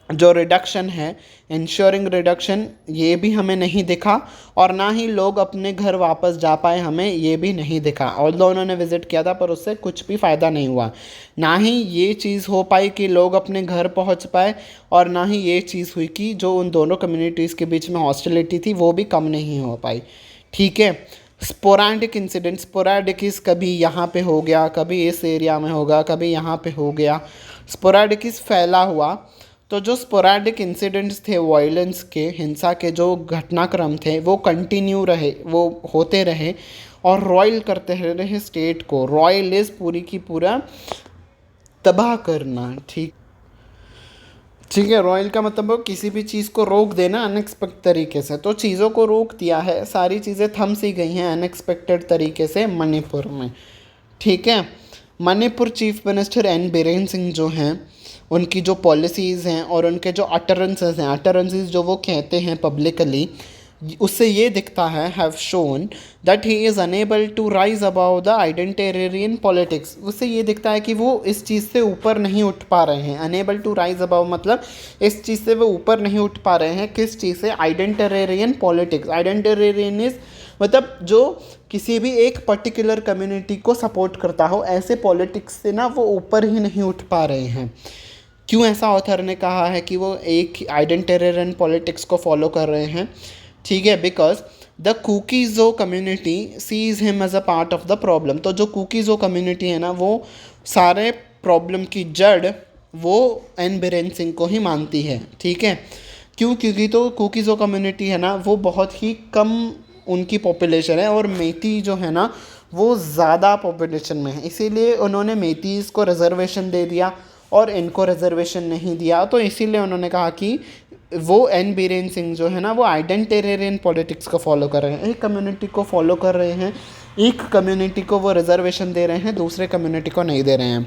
जो रिडक्शन है, इंश्योरिंग रिडक्शन, ये भी हमें नहीं दिखा, और ना ही लोग अपने घर वापस जा पाए, हमें ये भी नहीं दिखा। ऑल्दो उन्होंने विज़िट किया था पर उससे कुछ भी फ़ायदा नहीं हुआ। ना ही ये चीज़ हो पाई कि लोग अपने घर पहुंच पाए, और ना ही ये चीज़ हुई कि जो उन दोनों कम्युनिटीज़ के बीच में हॉस्टिलिटी थी वो भी कम नहीं हो पाई। ठीक है, स्पोराडिक इंसिडेंट, स्पोराडिकिस कभी यहाँ पे हो गया, कभी इस एरिया में होगा, कभी यहाँ पे हो गया, स्पोराडिकिस फैला हुआ। तो जो स्पोराडिक इंसिडेंट्स थे वायलेंस के, हिंसा के जो घटनाक्रम थे वो कंटिन्यू रहे, वो होते रहे और रॉयल करते रहे स्टेट को। रॉयल इज पूरी की पूरा तबाह करना, ठीक ठीक है। रॉयल का मतलब वो किसी भी चीज़ को रोक देना अनएक्सपेक्टेड तरीके से। तो चीज़ों को रोक दिया है, सारी चीज़ें थम सी गई हैं अनएक्सपेक्टेड तरीके से मणिपुर में, ठीक है। Manipur chief minister N Biren Singh जो हैं, उनकी जो पॉलिसीज़ हैं और उनके जो अटरेंसेस हैं, अटरेंसेस जो वो कहते हैं पब्लिकली, उससे ये दिखता है, have shown that he is unable to rise above the identitarian politics. उससे ये दिखता है कि वो इस चीज़ से ऊपर नहीं उठ पा रहे हैं। अनेबल टू राइज अबाउ मतलब इस चीज़ से वो ऊपर नहीं उठ पा रहे हैं। किस चीज़ से? आइडेंटेरियन पॉलिटिक्स। आइडेंटेरियन इज मतलब जो किसी भी एक पर्टिकुलर कम्युनिटी को सपोर्ट करता हो, ऐसे पॉलिटिक्स से ना वो ऊपर ही नहीं उठ पा रहे हैं। क्यों ऐसा ऑथर ने कहा है कि वो एक आइडेंटेरियन पॉलिटिक्स को फॉलो कर रहे हैं? ठीक है, because the Kuki Zo community sees him as a part of the problem. तो जो कुकीज़ो कम्युनिटी है ना, वो सारे प्रॉब्लम की जड़ वो एन बीरेन सिंह को ही मानती है, ठीक है। क्यों? क्योंकि तो कुकीज़ो कम्युनिटी है ना, वो बहुत ही कम उनकी पॉपुलेशन है और मेती जो है ना वो ज़्यादा पॉपुलेशन में है, इसीलिए उन्होंने मेतीज़ को रिजर्वेशन दे दिया और इनको रिजर्वेशन नहीं दिया। तो इसीलिए उन्होंने कहा कि वो एन बीरेन सिंह जो है ना वो आइडेंटेरियन पॉलिटिक्स को फॉलो कर रहे हैं। एक कम्युनिटी को फॉलो कर रहे हैं, एक कम्युनिटी को वो रिजर्वेशन दे रहे हैं, दूसरे कम्युनिटी को नहीं दे रहे हैं,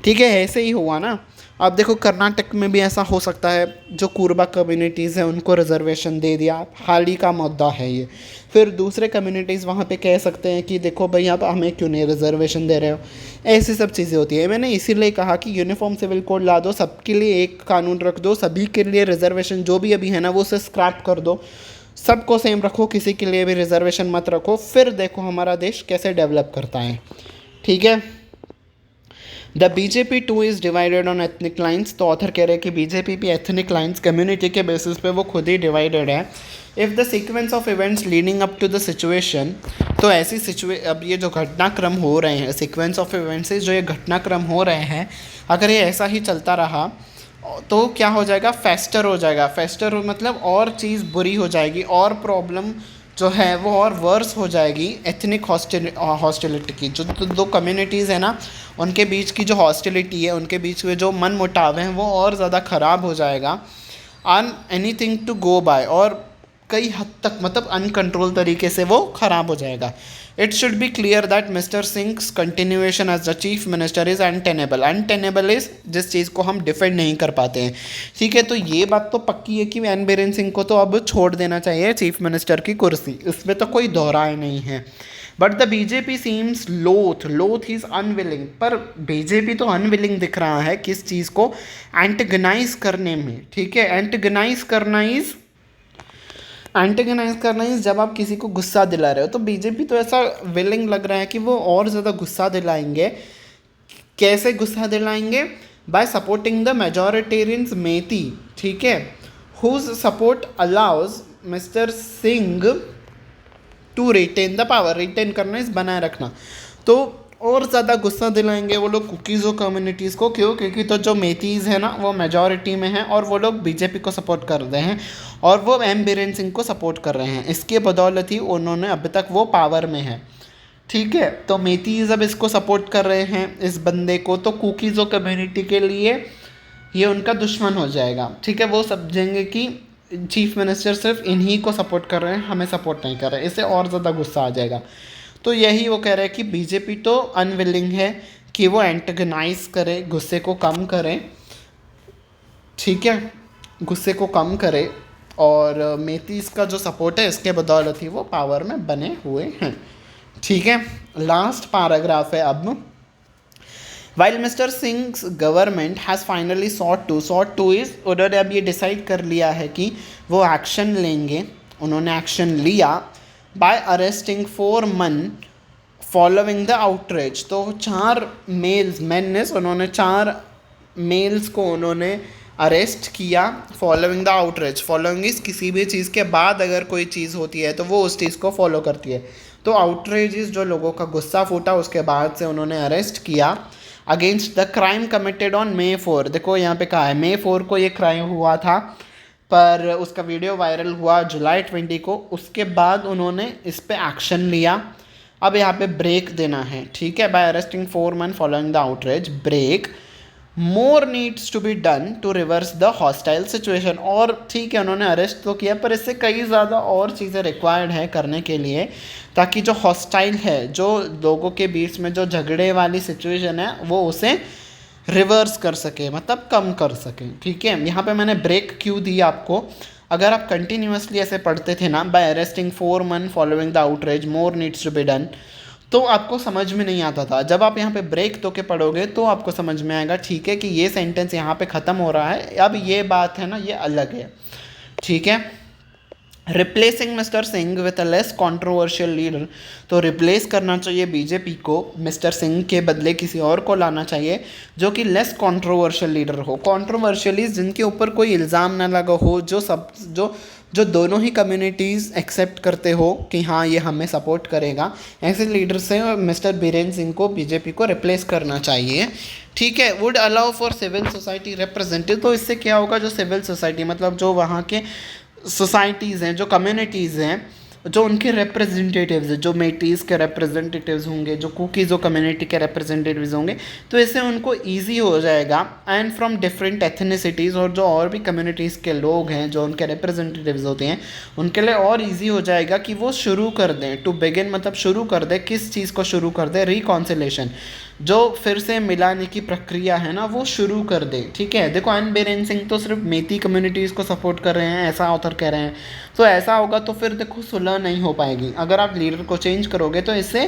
ठीक है। ऐसे ही हुआ ना। अब देखो कर्नाटक में भी ऐसा हो सकता है, जो कुर्बा कम्युनिटीज़ हैं उनको रिजर्वेशन दे दिया, हाल ही का मुद्दा है ये। फिर दूसरे कम्युनिटीज़ वहाँ पे कह सकते हैं कि देखो भाई आप हमें क्यों नहीं रिजर्वेशन दे रहे हो। ऐसी सब चीज़ें होती है। मैंने इसीलिए कहा कि यूनिफॉर्म सिविल कोड ला दो, सबके लिए एक कानून रख दो, सभी के लिए रिजर्वेशन जो भी अभी है ना वो उसे स्क्रैप कर दो, सबको सेम रखो, किसी के लिए भी रिजर्वेशन मत रखो। फिर देखो हमारा देश कैसे डेवलप करता है, ठीक है। The BJP too is divided on ethnic lines. तो ऑथर कह रहे हैं कि बीजेपी भी एथनिक लाइन्स, कम्युनिटी के बेसिस पे वो खुद ही डिवाइडेड है। If the sequence of events leading up to the situation, तो ऐसी अब ये जो घटनाक्रम हो रहे हैं, सीक्वेंस ऑफ इवेंट्स जो ये घटनाक्रम हो रहे हैं, अगर ये ऐसा ही चलता रहा तो क्या हो जाएगा? फेस्टर हो जाएगा। फेस्टर मतलब और चीज़ बुरी हो जाएगी और प्रॉब्लम जो है वो और वर्स हो जाएगी एथनिक हॉस्टिलिटी की। जो दो कम्युनिटीज़ है ना उनके बीच की जो हॉस्टिलिटी है, उनके बीच में जो मन मुटाव है वो और ज़्यादा ख़राब हो जाएगा। अन एनीथिंग टू गो बाय, और कई हद तक मतलब अनकंट्रोल तरीके से वो ख़राब हो जाएगा। It should be clear that mister Singh's continuation as the chief minister is untenable. Untenable is जिस चीज़ को हम डिफेंड नहीं कर पाते हैं, ठीक है। तो ये बात तो पक्की है कि एन बीरेन सिंह को तो अब छोड़ देना चाहिए चीफ मिनिस्टर की कुर्सी, इसमें तो कोई दोहराए नहीं है। बट द बीजेपी सीम्स लोथ इज़ अनविलिंग। पर बीजेपी तो अनविलिंग दिख रहा है किस चीज़ को? एंटेगनाइज करने में, ठीक है। एंटेगनाइज करना इज जब आप किसी को गुस्सा दिला रहे हो। तो बीजेपी तो ऐसा विलिंग लग रहा है कि वो और ज़्यादा गुस्सा दिलाएंगे। कैसे गुस्सा दिलाएंगे? By supporting the majoritarians Meitei, ठीक है, whose support allows mister Singh to retain the power. Retain करना इस बनाए रखना। तो और ज़्यादा गुस्सा दिलाएंगे वो लोग कुकीज़ो कम्युनिटीज़ को। क्यों? क्योंकि तो जो मेतीज़ है ना वो मेजॉरिटी में है और वो लोग बीजेपी को सपोर्ट कर रहे हैं और वो एम बीरेन सिंह को सपोर्ट कर रहे हैं। इसके बदौलत ही उन्होंने अभी तक वो पावर में है, ठीक है। तो मेतीज़ अब इसको सपोर्ट कर रहे हैं इस बंदे को, तो कुकीज़ो कम्युनिटी के लिए ये उनका दुश्मन हो जाएगा, ठीक है। वो समझेंगे कि चीफ मिनिस्टर सिर्फ इन्हीं को सपोर्ट कर रहे हैं, हमें सपोर्ट नहीं कर रहे, इससे और ज़्यादा गुस्सा आ जाएगा। तो यही वो कह रहे हैं कि बीजेपी तो अनविलिंग है कि वो एंटेगनाइज करे, गुस्से को कम करे, ठीक है, गुस्से को कम करे। और मेतीस का जो सपोर्ट है इसके बदौलत ही वो पावर में बने हुए हैं, ठीक है। लास्ट पैराग्राफ है अब। While mister sings government has finally sought two is, उन्होंने अब ये डिसाइड कर लिया है कि वो एक्शन लेंगे। उन्होंने एक्शन लिया by arresting 4 men following the outrage. तो 4 मेल्स उन्होंने 4 मेल्स को उन्होंने अरेस्ट किया फॉलोइंग द आउटरीच। फॉलोइंग इस किसी भी चीज़ के बाद अगर कोई चीज़ होती है तो वो उस चीज़ को फॉलो करती है। तो आउटरीच जो लोगों का गुस्सा फूटा उसके बाद से उन्होंने अरेस्ट किया against the crime committed on May 4। देखो यहाँ पे कहा है May 4 को ये क्राइम हुआ था, पर उसका वीडियो वायरल हुआ जुलाई 20 को। उसके बाद उन्होंने इस पे एक्शन लिया। अब यहाँ पे ब्रेक देना है, ठीक है। By arresting 4 men following the outrage, break more needs to be done to reverse the hostile situation. और ठीक है, उन्होंने अरेस्ट तो किया, पर इससे कई ज़्यादा और चीज़ें रिक्वायर्ड है करने के लिए, ताकि जो हॉस्टाइल है, जो लोगों के बीच में जो झगड़े वाली सिचुएशन है, वो उसे रिवर्स कर सके, मतलब कम कर सके, ठीक है। यहाँ पे मैंने ब्रेक क्यों दी आपको, अगर आप कंटिन्यूसली ऐसे पढ़ते थे ना, by arresting 4 men following the outrage more needs to be done, तो आपको समझ में नहीं आता था। जब आप यहाँ पे ब्रेक तो के पढ़ोगे तो आपको समझ में आएगा, ठीक है, कि ये सेंटेंस यहाँ पे ख़त्म हो रहा है, अब ये बात है ना, ये अलग है, ठीक है। Replacing mister Singh with a less controversial leader, तो रिप्लेस करना चाहिए बीजेपी को, मिस्टर सिंह के बदले किसी और को लाना चाहिए जो कि लेस कॉन्ट्रोवर्शियल लीडर हो। कॉन्ट्रोवर्शियली जिनके ऊपर कोई इल्ज़ाम ना लगा हो, जो दोनों ही कम्युनिटीज़ एक्सेप्ट करते हो कि हाँ ये हमें सपोर्ट करेगा, ऐसे लीडर से मिस्टर बीरेन सिंह को बीजेपी को रिप्लेस करना चाहिए, ठीक है। Would allow for civil society representative, तो इससे क्या होगा, जो सिविल सोसाइटी मतलब जो वहाँ के सोसाइटीज़ हैं, जो कम्युनिटीज़ हैं, जो उनके रिप्रेजेंटेटिव्स हैं, जो मेटीज़ के रिप्रेजेंटेटिव्स होंगे, जो कुकीज़ो कम्युनिटी के रिप्रेजेंटेटिव्स होंगे, तो इससे उनको इजी हो जाएगा। एंड फ्रॉम डिफरेंट एथनिसिटीज़, और जो और भी कम्युनिटीज़ के लोग हैं जो उनके रिप्रेजेंटेटिव्स होते हैं, उनके लिए और इजी हो जाएगा कि वो शुरू कर दें, टू बिगिन मतलब शुरू कर दें, किस चीज़ को शुरू कर दें, रिकॉन्सिलेशन, जो फिर से मिलाने की प्रक्रिया है ना, वो शुरू कर दे, ठीक है। देखो एन बीरेन सिंह तो सिर्फ मेती कम्युनिटीज़ को सपोर्ट कर रहे हैं, ऐसा ऑथर कह रहे हैं, तो ऐसा होगा तो फिर देखो सुलह नहीं हो पाएगी। अगर आप लीडर को चेंज करोगे तो इससे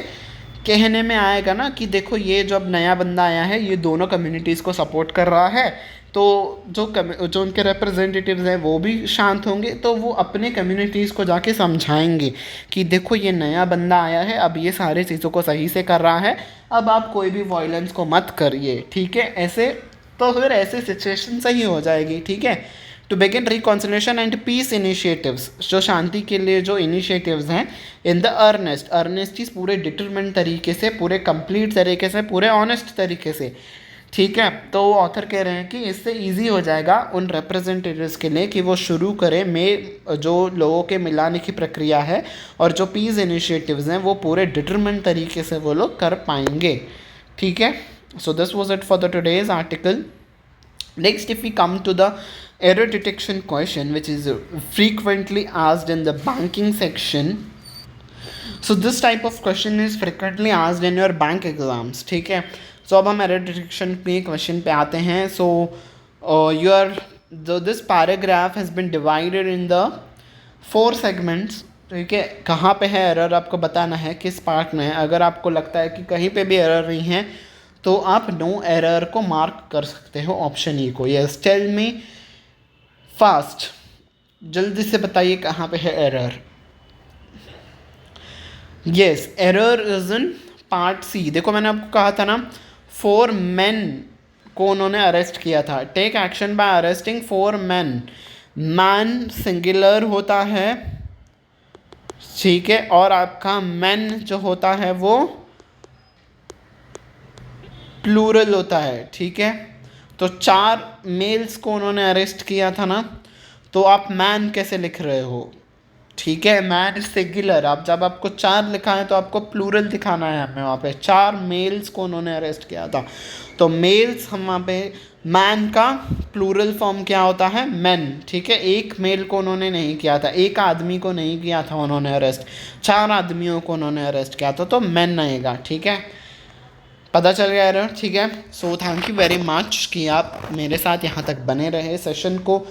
कहने में आएगा ना कि देखो ये जो अब नया बंदा आया है, ये दोनों कम्युनिटीज़ को सपोर्ट कर रहा है, तो जो उनके रिप्रेजेंटेटिव्स हैं वो भी शांत होंगे, तो वो अपने कम्युनिटीज़ को जाके समझाएंगे कि देखो ये नया बंदा आया है, अब ये सारी चीज़ों को सही से कर रहा है, अब आप कोई भी वायलेंस को मत करिए, ठीक है। ऐसे तो फिर ऐसे सिचुएशन सही हो जाएगी, ठीक है। To begin reconciliation and peace initiatives, जो शांति के लिए जो इनिशिएटिव्स हैं, इन द अर्नेस्ट चीज़ पूरे डिटरमिनेंट तरीके से, पूरे कंप्लीट तरीके से, पूरे ऑनेस्ट तरीके से, ठीक है। तो वो ऑथर कह रहे हैं कि इससे इजी हो जाएगा उन रिप्रेजेंटेटिव्स के लिए कि वो शुरू करें जो लोगों के मिलाने की प्रक्रिया है, और जो पीस इनिशिएटिव्स हैं वो पूरे डिटरमिनेंट तरीके से वो लोग कर पाएंगे, ठीक है। So this was it for the today's article. Next, if we come to the error detection question, which is frequently asked in the banking section. So this type of question is frequently asked in your bank exams, ठीक है। So अब हम error detection के question पे आते हैं। So this paragraph has been divided in the 4 segments, ठीक है। कहाँ पे है एरर आपको बताना है, किस पार्ट में है। अगर आपको लगता है कि कहीं पे भी एरर नहीं है तो आप नो एरर को मार्क कर सकते हो, ऑप्शन ई को। यस, टेल मी फास्ट, जल्दी से बताइए कहाँ पे है error. Yes, error is in part C. देखो मैंने आपको कहा था ना, 4 men को उन्होंने अरेस्ट किया था। Take action by arresting 4 men। Man singular होता है, ठीक है, और आपका मैन जो होता है वो प्लूरल होता है, ठीक है। तो 4 मेल्स को उन्होंने अरेस्ट किया था ना, तो आप मैन कैसे लिख रहे हो, ठीक है। मैन सिंगुलर, आप जब आपको 4 लिखा है तो आपको प्लूरल दिखाना है हमें। वहाँ पे 4 मेल्स को उन्होंने अरेस्ट किया था, तो मेल्स हम वहाँ पे, मैन का प्लूरल फॉर्म क्या होता है, मैन, ठीक है। एक मेल को उन्होंने नहीं किया था, एक आदमी को नहीं किया था उन्होंने अरेस्ट, 4 आदमियों को उन्होंने अरेस्ट किया था, तो मैन आएगा, ठीक है। पता चल गया एरर, ठीक है। So thank you very much कि आप मेरे साथ यहाँ तक बने रहे, सेशन को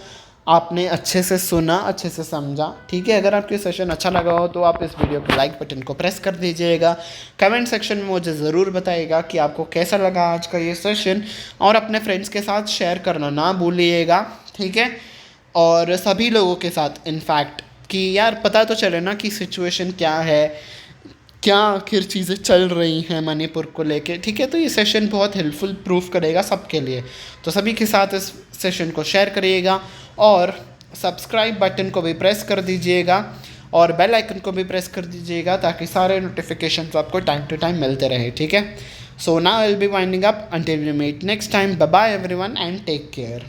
आपने अच्छे से सुना, अच्छे से समझा, ठीक है। अगर आपको ये सेशन अच्छा लगा हो तो आप इस वीडियो को लाइक बटन को प्रेस कर दीजिएगा। कमेंट सेक्शन में मुझे ज़रूर बताइएगा कि आपको कैसा लगा आज का ये सेशन, और अपने फ्रेंड्स के साथ शेयर करना ना भूलिएगा, ठीक है। और सभी लोगों के साथ इनफैक्ट, कि यार पता तो चले ना कि सिचुएशन क्या है, क्या आखिर चीज़ें चल रही हैं मणिपुर को लेके, ठीक है। तो ये सेशन बहुत हेल्पफुल प्रूफ करेगा सबके लिए, तो सभी के साथ इस सेशन को शेयर करिएगा, और सब्सक्राइब बटन को भी प्रेस कर दीजिएगा, और बेल आइकन को भी प्रेस कर दीजिएगा, ताकि सारे नोटिफिकेशंस आपको टाइम टू टाइम मिलते रहे, ठीक है। So now I'll be winding up. Until we meet next time, bye bye everyone and take care.